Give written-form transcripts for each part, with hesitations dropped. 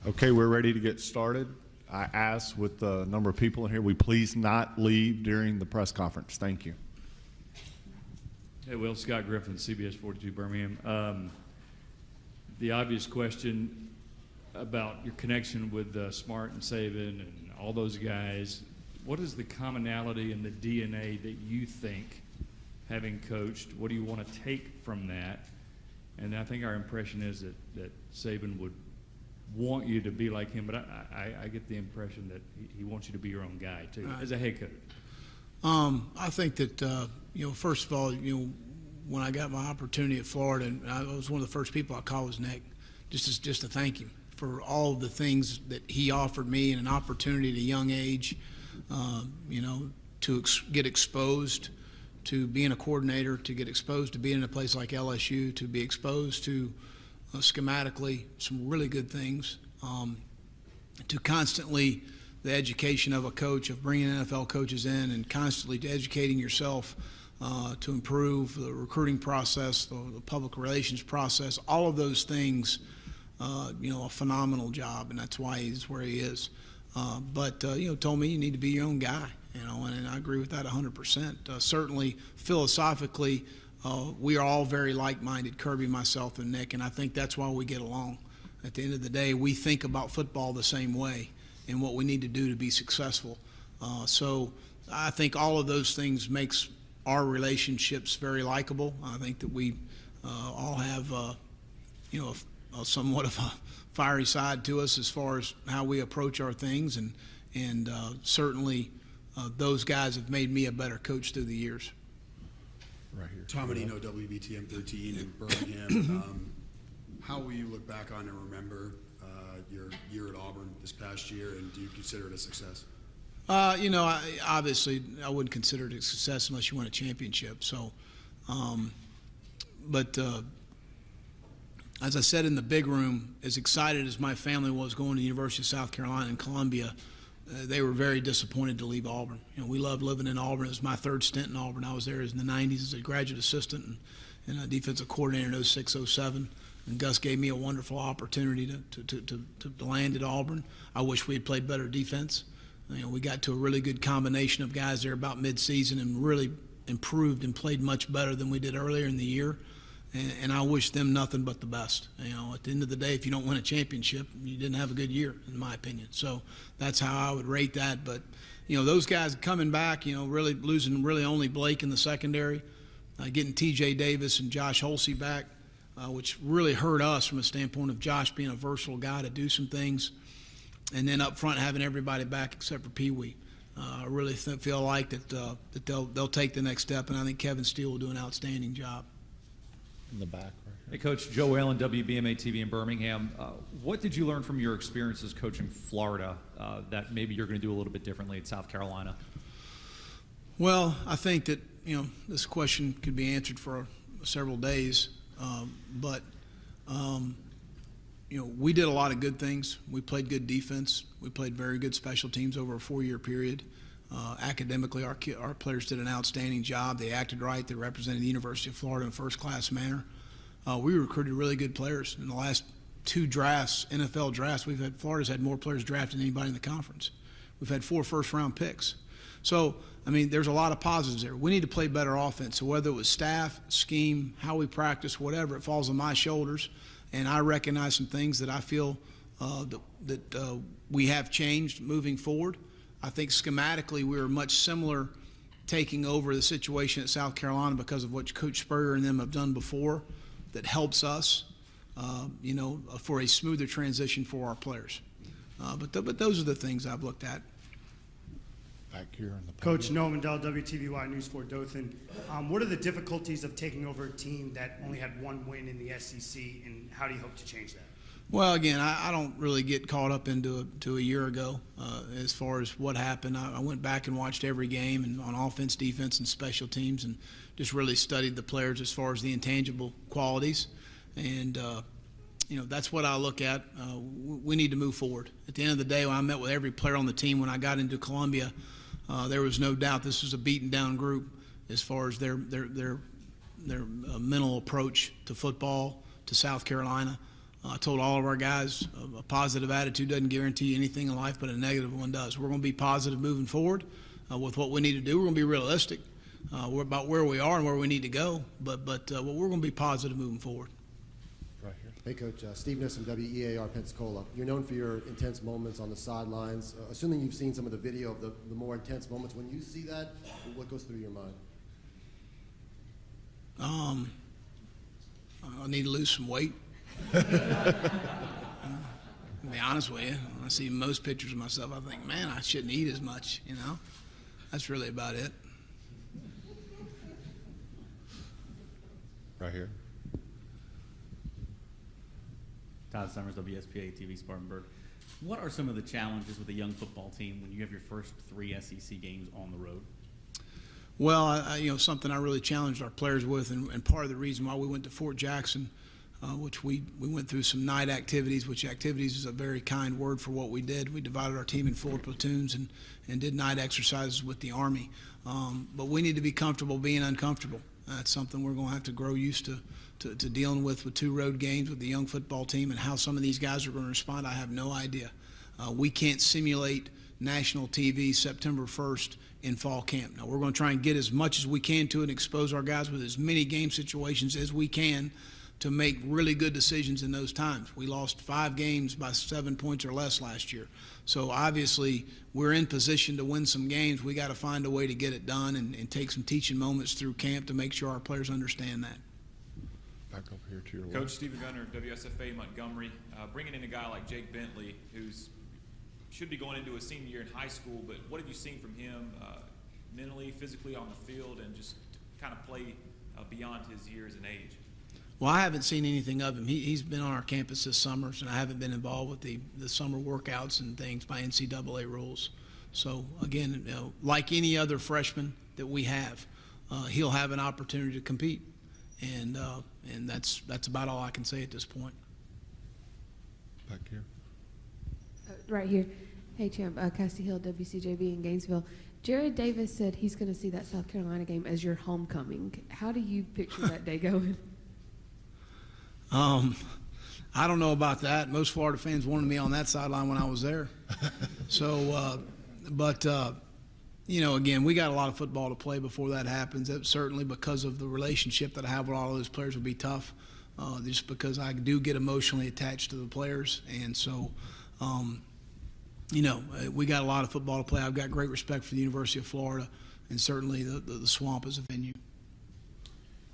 Okay, we're ready to get started. I ask with the number of people in here, we please not leave during the press conference. Thank you. Hey, Will, Scott Griffin, CBS 42 Birmingham. The obvious question about your connection with Smart and Saban and all those guys, what is the commonality in the DNA that you think, having coached, what do you want to take from that? And I think our impression is that Saban would want you to be like him, but I get the impression that he wants you to be your own guy too, as a head coach. I think that first of all, when I got my opportunity at Florida, and I was one of the first people I called was Nick, just to thank him for all the things that he offered me and an opportunity at a young age, to get exposed to being a coordinator, to get exposed to being in a place like LSU, to be exposed to schematically some really good things, to constantly the education of a coach, of bringing NFL coaches in and constantly educating yourself to improve the recruiting process, the public relations process, all of those things, a phenomenal job, and that's why he's where he is. But told me you need to be your own guy, and I agree with that 100%. Certainly, philosophically, we are all very like-minded, Kirby, myself, and Nick, and I think that's why we get along. At the end of the day, we think about football the same way and what we need to do to be successful. So I think all of those things makes our relationships very likable. I think that we all have, somewhat of a fiery side to us as far as how we approach our things, and certainly those guys have made me a better coach through the years. Right here. Tom Adino, WBTM 13 in Birmingham. How will you look back on and remember your year at Auburn this past year, and do you consider it a success? Obviously, I wouldn't consider it a success unless you win a championship. So, as I said in the big room, as excited as my family was going to the University of South Carolina in Columbia, they were very disappointed to leave Auburn. We loved living in Auburn. It was my third stint in Auburn. I was there in the 90s as a graduate assistant and a defensive coordinator in 06, 07. And Gus gave me a wonderful opportunity to land at Auburn. I wish we had played better defense. We got to a really good combination of guys there about mid-season and really improved and played much better than we did earlier in the year. And I wish them nothing but the best. At the end of the day, if you don't win a championship, you didn't have a good year, in my opinion. So that's how I would rate that. But, those guys coming back, really losing really only Blake in the secondary, getting T.J. Davis and Josh Holsey back, which really hurt us from a standpoint of Josh being a versatile guy to do some things. And then up front having everybody back except for Pee Wee. I really feel like that they'll take the next step, and I think Kevin Steele will do an outstanding job. In the back, right here. Hey, Coach, Joe Allen, WBMA TV in Birmingham. What did you learn from your experiences coaching Florida that maybe you're going to do a little bit differently at South Carolina? Well, I think that, this question could be answered for several days, but we did a lot of good things. We played good defense. We played very good special teams over a 4-year period. Academically, our players did an outstanding job. They acted right. They represented the University of Florida in a first-class manner. We recruited really good players. In the last 2 drafts, NFL drafts, Florida's had more players drafted than anybody in the conference. We've had 4 first-round picks. So, there's a lot of positives there. We need to play better offense. So whether it was staff, scheme, how we practice, whatever, it falls on my shoulders. And I recognize some things that I feel that we have changed moving forward. I think schematically we were much similar taking over the situation at South Carolina because of what Coach Spurrier and them have done before that helps us, for a smoother transition for our players. But those are the things I've looked at. back here in the podium. Coach Noah Mandel, WTVY News 4 Dothan. What are the difficulties of taking over a team that only had 1 win in the SEC, and how do you hope to change that? Well, again, I don't really get caught up into a year ago as far as what happened. I went back and watched every game and on offense, defense, and special teams, and just really studied the players as far as the intangible qualities. And, that's what I look at. We need to move forward. At the end of the day, when I met with every player on the team when I got into Columbia, there was no doubt this was a beaten-down group as far as their mental approach to football, to South Carolina. I told all of our guys a positive attitude doesn't guarantee anything in life, but a negative one does. We're going to be positive moving forward with what we need to do. We're going to be realistic about where we are and where we need to go, but we're going to be positive moving forward. Right here. Hey, Coach. Steve Nissen, WEAR Pensacola. You're known for your intense moments on the sidelines. Assuming you've seen some of the video of the more intense moments, when you see that, what goes through your mind? I need to lose some weight. To be honest with you, when I see most pictures of myself, I think, man, I shouldn't eat as much, you know? That's really about it. Right here. Todd Summers, WSPA TV Spartanburg. What are some of the challenges with a young football team when you have your first 3 SEC games on the road? Well, something I really challenged our players with, and part of the reason why we went to Fort Jackson, which we went through some night activities, which activities is a very kind word for what we did. We divided our team in 4 platoons and did night exercises with the Army. But we need to be comfortable being uncomfortable. That's something we're going to have to grow used to dealing with 2 road games with the young football team, and how some of these guys are going to respond, I have no idea. We can't simulate national TV September 1st in fall camp. Now, we're going to try and get as much as we can to it and expose our guys with as many game situations as we can to make really good decisions in those times. We lost 5 games by 7 points or less last year. So obviously we're in position to win some games. We got to find a way to get it done and take some teaching moments through camp to make sure our players understand that. Back over here to your left. Coach Stephen Gunner, WSFA Montgomery, bringing in a guy like Jake Bentley, who's should be going into a senior year in high school, but what have you seen from him mentally, physically on the field, and just kind of play beyond his years and age? Well, I haven't seen anything of him. He's been on our campus this summer, and I haven't been involved with the summer workouts and things by NCAA rules. So, again, like any other freshman that we have, he'll have an opportunity to compete. And that's about all I can say at this point. Back here. Right here. Hey, Champ. Cassie Hill, WCJB in Gainesville. Jared Davis said he's going to see that South Carolina game as your homecoming. How do you picture that day going? I don't know about that. Most Florida fans wanted me on that sideline when I was there. So, again, we got a lot of football to play before that happens. That certainly, because of the relationship that I have with all of those players, will be tough. Just because I do get emotionally attached to the players, and so, we got a lot of football to play. I've got great respect for the University of Florida, and certainly the Swamp as a venue.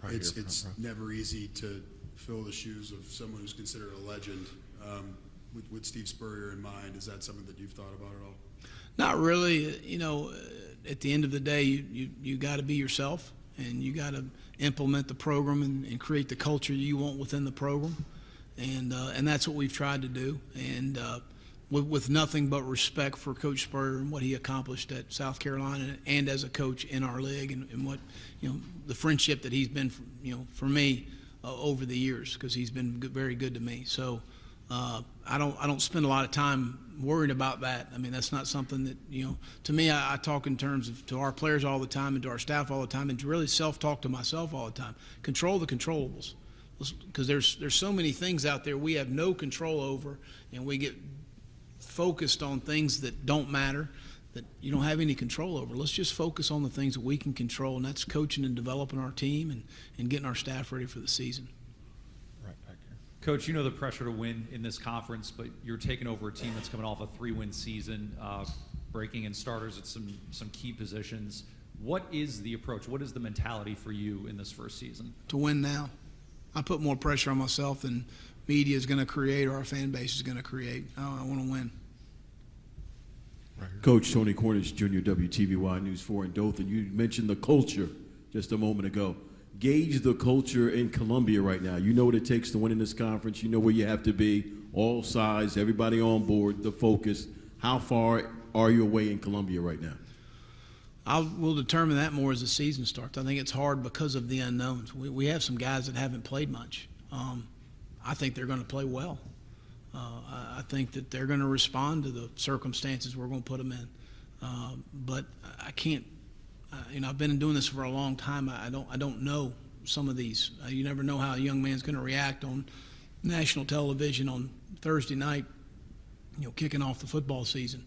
Right It's here, front row. never easy to fill the shoes of someone who's considered a legend. With Steve Spurrier in mind, is that something that you've thought about at all? Not really. At the end of the day, you got to be yourself, and you got to implement the program and create the culture you want within the program, and that's what we've tried to do. And with nothing but respect for Coach Spurrier and what he accomplished at South Carolina and as a coach in our league, and what the friendship that he's been for me over the years, because he's been very good to me. So I don't spend a lot of time worried about that. I mean, that's not something that to me, I talk in terms of to our players all the time and to our staff all the time, and to really self-talk to myself all the time. Control the controllables, because there's so many things out there we have no control over, and we get focused on things that don't matter, that you don't have any control over. Let's just focus on the things that we can control, and that's coaching and developing our team and getting our staff ready for the season. Right back here. Coach, you know the pressure to win in this conference, but you're taking over a team that's coming off a 3-win season, breaking in starters at some key positions. What is the approach? What is the mentality for you in this first season? To win now. I put more pressure on myself than media is going to create or our fan base is going to create. I want to win. Right here. Coach Tony Cornish, Jr., WTVY News 4 in Dothan. You mentioned the culture just a moment ago. Gauge the culture in Columbia right now. You know what it takes to win in this conference. You know where you have to be, all sides, everybody on board, the focus. How far are you away in Columbia right now? We'll determine that more as the season starts. I think it's hard because of the unknowns. We have some guys that haven't played much. I think they're going to play well. I think that they're going to respond to the circumstances we're going to put them in. But I can't. I've been doing this for a long time. I don't know some of these. You never know how a young man's going to react on national television on Thursday night, kicking off the football season.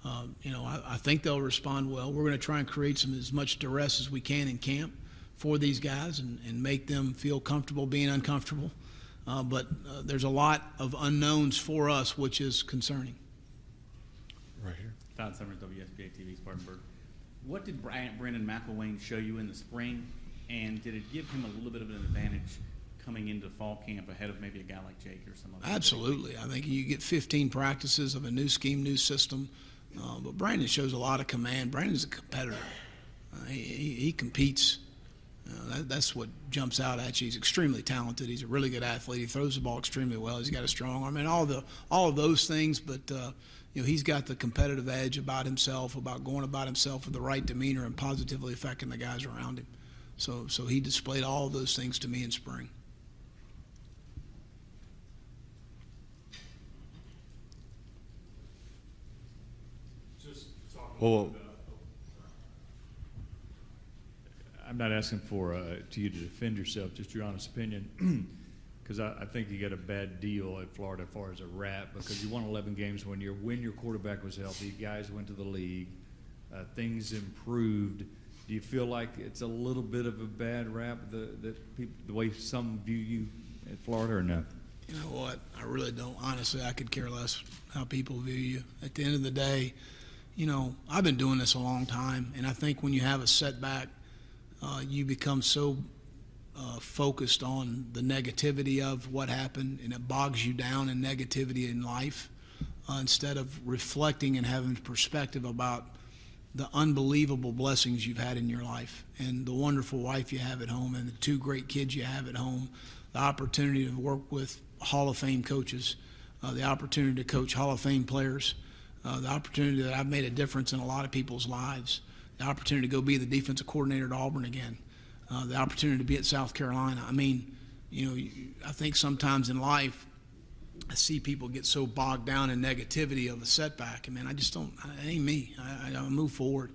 I think they'll respond well. We're going to try and create as much duress as we can in camp for these guys and make them feel comfortable being uncomfortable. But there's a lot of unknowns for us, which is concerning. Right here. Todd Summers, WSPA TV, Spartanburg. What did Brandon McElwain show you in the spring, and did it give him a little bit of an advantage coming into fall camp ahead of maybe a guy like Jake or some other? Absolutely. I think you get 15 practices of a new scheme, new system. But Brandon shows a lot of command. Brandon's a competitor. He competes. That's what jumps out at you. He's extremely talented. He's a really good athlete. He throws the ball extremely well. He's got a strong arm. All of those things. But he's got the competitive edge about himself, about going about himself with the right demeanor and positively affecting the guys around him. So he displayed all of those things to me in spring. Well, I'm not asking for to you to defend yourself, just your honest opinion, because I think you got a bad deal at Florida as far as a rap, because you won 11 games when your quarterback was healthy, guys went to the league, things improved. Do you feel like it's a little bit of a bad rap, the way some view you at Florida, or no? You know what? I really don't. Honestly, I could care less how people view you. At the end of the day, I've been doing this a long time, and I think when you have a setback, you become so focused on the negativity of what happened, and it bogs you down in negativity in life instead of reflecting and having perspective about the unbelievable blessings you've had in your life and the wonderful wife you have at home and the two great kids you have at home, the opportunity to work with Hall of Fame coaches, the opportunity to coach Hall of Fame players, the opportunity that I've made a difference in a lot of people's lives, the opportunity to go be the defensive coordinator at Auburn again, the opportunity to be at South Carolina. I mean, I think sometimes in life I see people get so bogged down in negativity of a setback. And, man, I just don't – it ain't me. I move forward.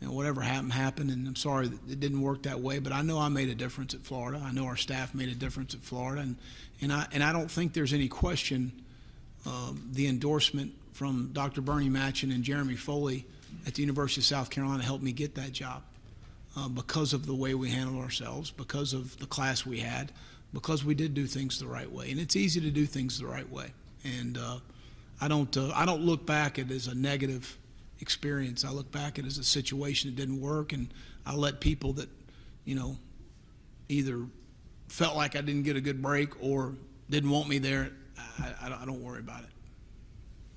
Whatever happened, and I'm sorry that it didn't work that way, but I know I made a difference at Florida. I know our staff made a difference at Florida. And I don't think there's any question the endorsement from Dr. Bernie Matchin and Jeremy Foley at the University of South Carolina helped me get that job because of the way we handled ourselves, because of the class we had, because we did do things the right way. And it's easy to do things the right way. And I don't look back at it as a negative experience. I look back at it as a situation that didn't work, and I let people that, either felt like I didn't get a good break or didn't want me there, I don't worry about it.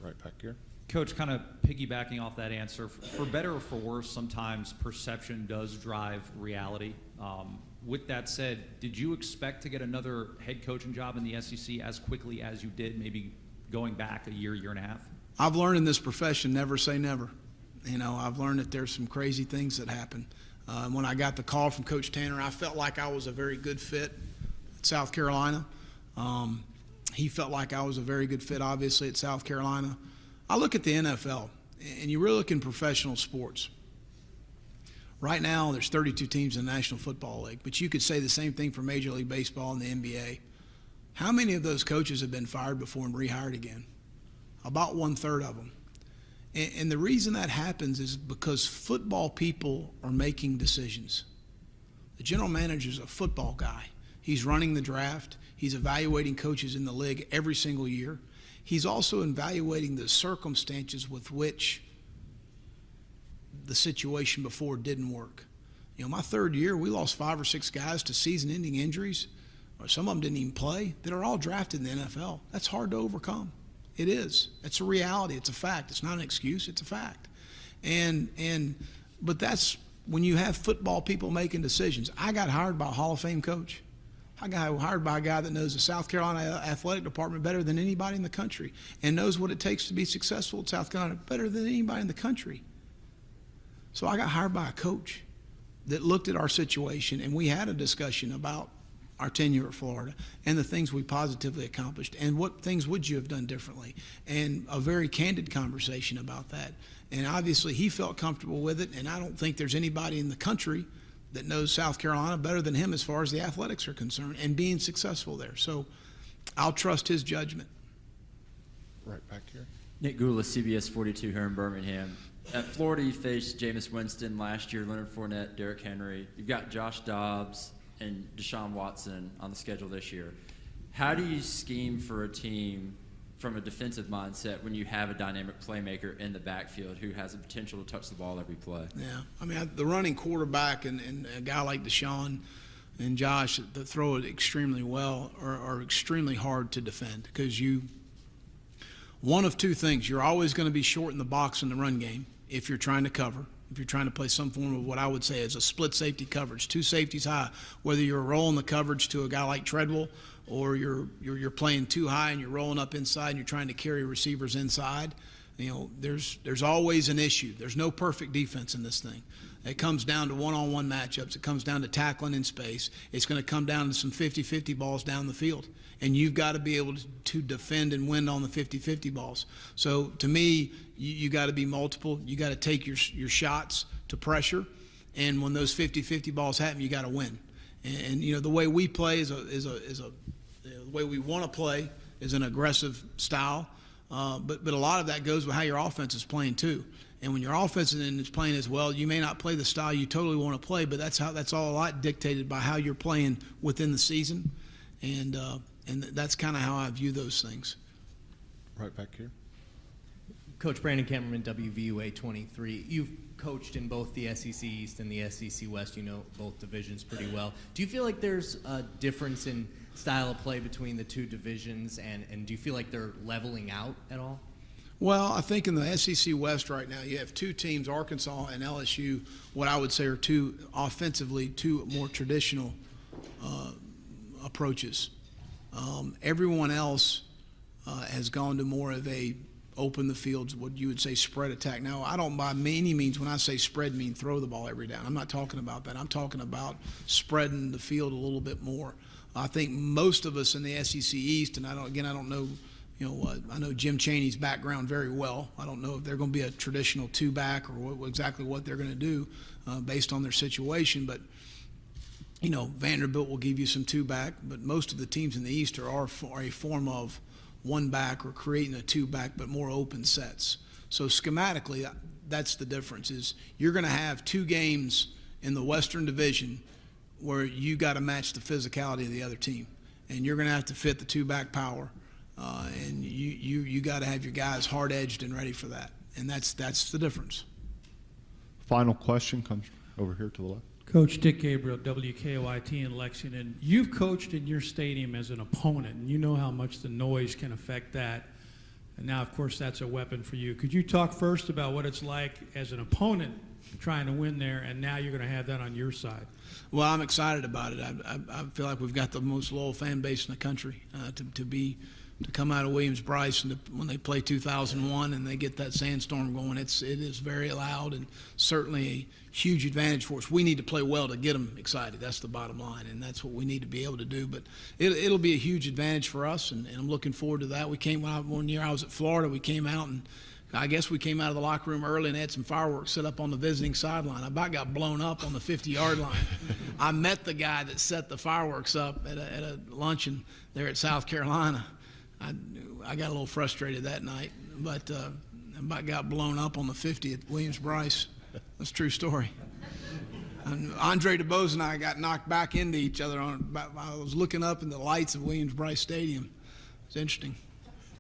right back here. Coach, kind of piggybacking off that answer, for better or for worse, sometimes perception does drive reality. With that said, did you expect to get another head coaching job in the SEC as quickly as you did, maybe going back a year and a half? I've learned in this profession, never say never. I've learned that there's some crazy things that happen. When I got the call from Coach Tanner, I felt like I was a very good fit at South Carolina. He felt like I was a very good fit, obviously, at South Carolina. I look at the NFL, and you really look in professional sports. Right now, there's 32 teams in the National Football League, but you could say the same thing for Major League Baseball and the NBA. How many of those coaches have been fired before and rehired again? About 1/3 of them. And the reason that happens is because football people are making decisions. The general manager is a football guy. He's running the draft. He's evaluating coaches in the league every single year. He's also evaluating the circumstances with which the situation before didn't work. My third year, we lost 5 or 6 guys to season-ending injuries, or some of them didn't even play, that are all drafted in the NFL. That's hard to overcome. It is. It's a reality. It's a fact. It's not an excuse. It's a fact. But that's when you have football people making decisions. I got hired by a Hall of Fame coach. I got hired by a guy that knows the South Carolina athletic department better than anybody in the country and knows what it takes to be successful at South Carolina better than anybody in the country. So I got hired by a coach that looked at our situation, and we had a discussion about our tenure at Florida and the things we positively accomplished and what things would you have done differently, and a very candid conversation about that. And obviously he felt comfortable with it, and I don't think there's anybody in the country that knows South Carolina better than him as far as the athletics are concerned and being successful there. So I'll trust his judgment. Right back here. Nick Goulas, CBS 42 here in Birmingham. At Florida, you faced Jameis Winston last year, Leonard Fournette, Derrick Henry. You've got Josh Dobbs and Deshaun Watson on the schedule this year. How do you scheme for a team from a defensive mindset when you have a dynamic playmaker in the backfield who has the potential to touch the ball every play? Yeah, I mean, the running quarterback and a guy like Deshaun and Josh that throw it extremely well are extremely hard to defend because one of two things. You're always going to be short in the box in the run game if you're trying to cover, if you're trying to play some form of what I would say is a split safety coverage, two safeties high, whether you're rolling the coverage to a guy like Treadwell or you're playing too high and you're rolling up inside and you're trying to carry receivers inside. There's always an issue. There's no perfect defense in this thing. It comes down to one-on-one matchups. It comes down to tackling in space. It's going to come down to some 50-50 balls down the field. And you've got to be able to defend and win on the 50-50 balls. So to me, you got to be multiple. You got to take your shots to pressure. And when those 50-50 balls happen, you got to win. And the way we play the way we want to play is an aggressive style. But a lot of that goes with how your offense is playing too. And when your offense is playing as well, you may not play the style you totally want to play, but that's all a lot dictated by how you're playing within the season. And that's kind of how I view those things. Right back here. Coach Brandon Cameron, WVUA 23. You've coached in both the SEC East and the SEC West. You know both divisions pretty well. Do you feel like there's a difference in style of play between the two divisions, and do you feel like they're leveling out at all? Well, I think in the SEC West right now, you have two teams, Arkansas and LSU, what I would say are two more traditional approaches. Everyone else has gone to more of a open the fields, what you would say spread attack. Now, I don't by any means, when I say spread, mean throw the ball every down. I'm not talking about that. I'm talking about spreading the field a little bit more. I think most of us in the SEC East, and I don't know, I know Jim Chaney's background very well. I don't know if they're going to be a traditional two-back or exactly what they're going to do based on their situation. But, Vanderbilt will give you some two-back, but most of the teams in the East are a form of one-back or creating a two-back, but more open sets. So schematically, that's the difference is you're going to have two games in the Western Division where you got to match the physicality of the other team. And you're going to have to fit the two-back power. And you got to have your guys hard-edged and ready for that. And that's the difference. Final question comes over here to the left. Coach Dick Gabriel, WKYT in Lexington. You've coached in your stadium as an opponent, and you know how much the noise can affect that. And now, of course, that's a weapon for you. Could you talk first about what it's like as an opponent trying to win there, and now you're going to have that on your side? Well, I'm excited about it. I feel like we've got the most loyal fan base in the country to come out of Williams-Brice and when they play 2001 and they get that sandstorm going. It is very loud and certainly a huge advantage for us. We need to play well to get them excited. That's the bottom line, and that's what we need to be able to do. But it'll be a huge advantage for us, and I'm looking forward to that. One year I was at Florida, we came out and I guess we came out of the locker room early and had some fireworks set up on the visiting sideline. I about got blown up on the 50-yard line. I met the guy that set the fireworks up at a luncheon there at South Carolina. I got a little frustrated that night, but I about got blown up on the 50 at Williams-Brice. That's a true story. And Andre DeBose and I got knocked back into each other. I was looking up in the lights of Williams-Brice Stadium. It's interesting.